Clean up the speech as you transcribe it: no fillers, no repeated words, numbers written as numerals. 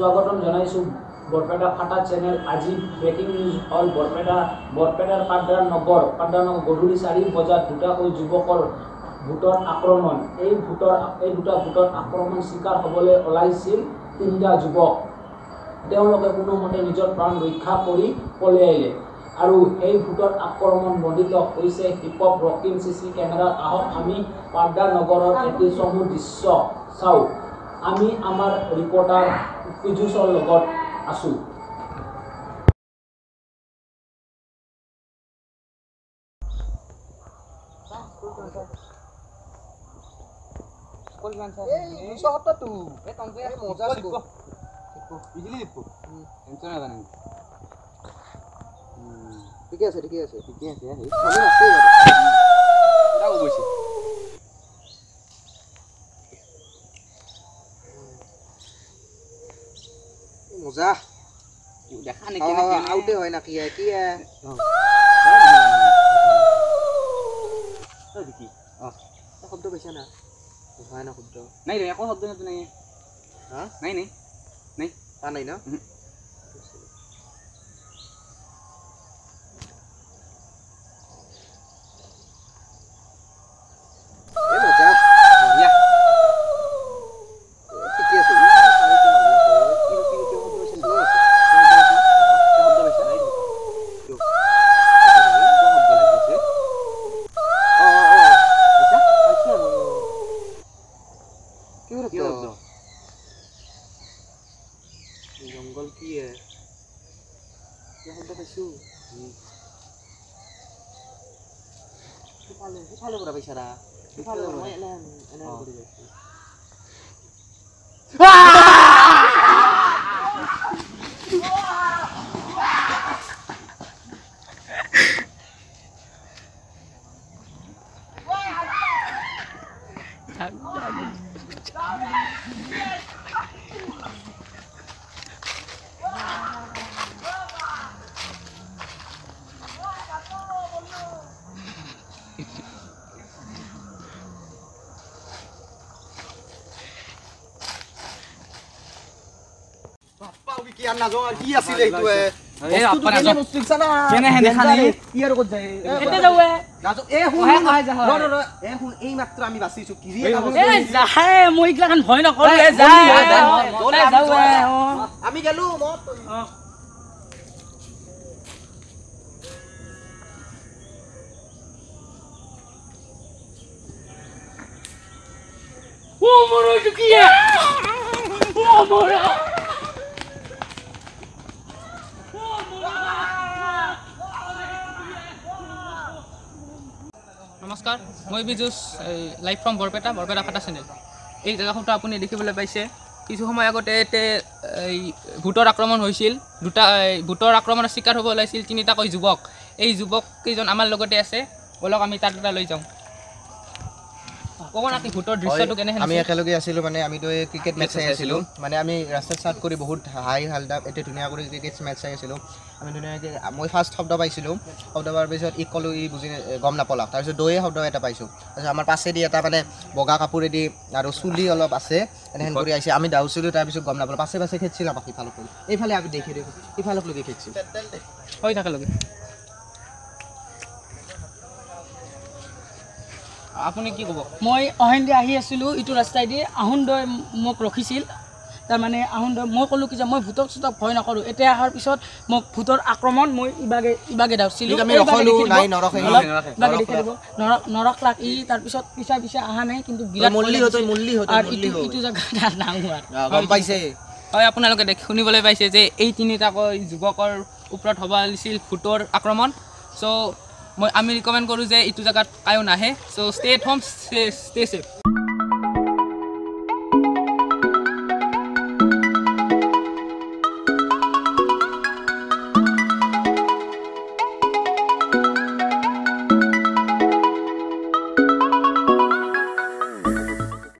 স্বাগতম জনাইছোঁ বৰপেটা ফাটা চেনেল। আজি ব্ৰেকিং নিউজ হ'ল বৰপেটাৰ পাড্ডাৰ নগৰ গধূলি 4 বজাত দুটাকৈ যুৱকৰ ভোটৰ আক্ৰমণ। এই দুটা ভোটৰ আক্ৰমণ চিকাৰ হ'বলৈ ওলাইছিল 3টা যুৱক। তেওঁলোকে কোনোমতে নিজৰ প্ৰাণ ৰক্ষা কৰি পলাইলে আৰু এই ভোটৰ আক্ৰমণ বৰ্ণিত হৈছে হিপহপ ৰকিং চিচি কেমেৰাত। আহক আমি পাড্ডা নগৰৰ এটি চমু দৃশ্য চাওঁ। আমি আমাৰ ৰিপৰ্টাৰ পিজুছৰ লগত আছোঁ। ঠিকে আছে মজা দেখা নেকি আউটে হয় না কি শব্দ পাইছা না হয় না শব্দ নাই রে একো শব্দ নাই হ্যাঁ নাই নাই না जंगल की है ये हम तो कैसू किफाले बड़ा बेचारा किफाले बड़ा एने बड़ी जाती কি আর না জং কি আছিল এইটো এ আপনা বস্তু দিছানা কেনে হেনে খালি ইয়াৰ কত যায় এতে যাওৱে নাজো এ হুন ৰ এ হুন এই মাত্ৰ আমি বাছিছো কি ৰে এ যাহে মই ইগলাখান ভয় নকৰো এ যা যাওৱে আমি গেলু মত ও মৰো কি ও মৰো নমস্কাৰ, মই বিজুছ লাইভ ফ্ৰম বৰপেটা ফাটা চেনেল। এই জেগাখনটো আপুনি দেখিবলৈ পাইছে। কিছু সময় আগতে এই ভোটৰ আক্ৰমণ হৈছিল। ভোটৰ আক্ৰমণৰ চিকাৰ হ'ব ওলাইছিল 3টাকৈ যুৱক। এই যুৱক কেইজন আমাৰ লগতে আছে। বলক আমি তাত লৈ যাওঁ। কোন ভোটৰ দৃশ্যটো কেনে আমি একেলগে আছিলো মানে আমিতো ক্ৰিকেট মেচ চাই আছিলো মানে আমি ৰাস্তা স্টাৰ্ট কৰি বহুত হাই হালদা এতে ধুনীয়া কৰি ক্ৰিকেট মেচ চাই আছিলো আমি ধুনীয়াকৈ মই ফাৰ্ষ্ট শব্দ পাইছিলোঁ শব্দ পোৱাৰ পিছত ই ক'লো ই বুজি গম নাপালাক তাৰপিছত দৈয়ে শব্দ এটা পাইছোঁ তাৰপিছত আমাৰ পাছেদি এটা মানে বগা কাপোৰেদি আৰু চুলি অলপ আছে এনেহেন কৰি আহিছে আমি দাউছিলোঁ তাৰপিছত গম নাপালোঁ পাছে খেদিছিলোঁ আমাক ইফালক কৰি এইফালে আমি দেখি ইফালক লগি খেদিছোঁ হৈ থাকে লগে আপুনি কি ক'ব? মই অহেন্দি আহি আছিলোঁ ইটো ৰাস্তাইদি আহুন্দই মোক ৰখিছিল তাৰমানে আহুন্দই মই ক'লোঁ কি যে মই ভূতক ভয় নকৰোঁ এতিয়া অহাৰ পিছত মোক ভূতৰ আক্ৰমণ মই ইবাগে দাউছিলোঁ নৰকলাক ই তাৰপিছত পিছা অহা নাই কিন্তু বিৰাট ইটো জেগাত নাহোঁ পাইছে হয় আপোনালোকে শুনিবলৈ পাইছে যে এই 3টাকৈ যুৱকৰ ওপৰত হ'ব লাগিছিল ভূতৰ আক্ৰমণ চ' আমি ৰিকমেণ্ড কৰোঁ যে এইটো জেগাত কায়ো নাহে so' stay at home stay safe